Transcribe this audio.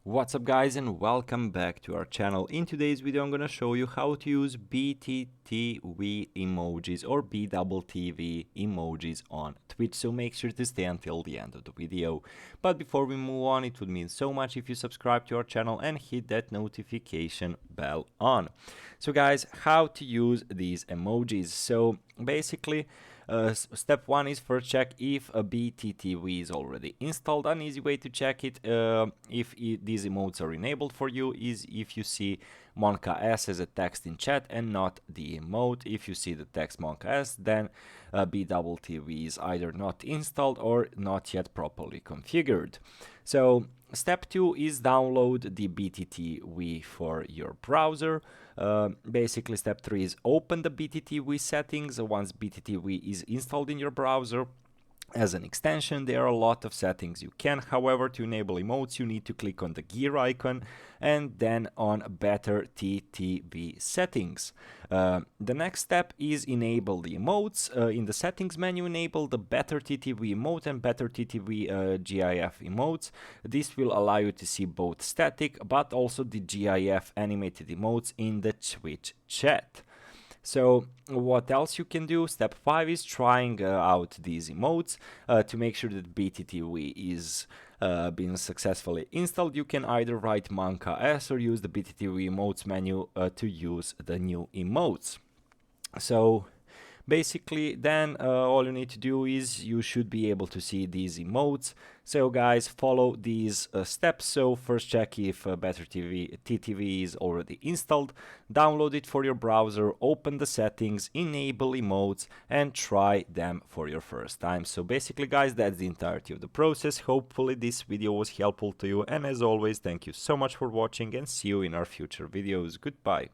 What's up guys, and welcome back to our channel. In today's video I'm gonna show you how to use BTTV emojis or BTTV emojis on Twitch, so make sure to stay until the end of the video. But before we move on, it would mean so much if you subscribe to our channel and hit that notification bell on. So guys, how to use these emojis. So basically, step one is first check if a BTTV is already installed. An easy way to check it if these emotes are enabled for you is if you see Monka S as a text in chat and not the emote. If you see the text Monka S, then BTTV is either not installed or not yet properly configured. So step 2 is download the BTTV for your browser. Basically, step 3 is open the BTTV settings. Once BTTV is installed in your browser, as an extension, there are a lot of settings you can. However, to enable emotes, you need to click on the gear icon and then on Better TTV settings. The next step is enable the emotes. In the settings menu, enable the Better TTV emote and Better TTV GIF emotes. This will allow you to see both static but also the GIF animated emotes in the Twitch chat. So what else you can do? Step 5 is trying out these emotes to make sure that BTTV is being successfully installed. You can either write Monka S or use the BTTV emotes menu to use the new emotes. So basically, then all you need to do is you should be able to see these emotes. So guys, follow these steps. So first check if Better TTV is already installed, download it for your browser, open the settings, enable emotes and try them for your first time. So basically guys, that's the entirety of the process. Hopefully this video was helpful to you, and as always, thank you so much for watching and see you in our future videos. Goodbye.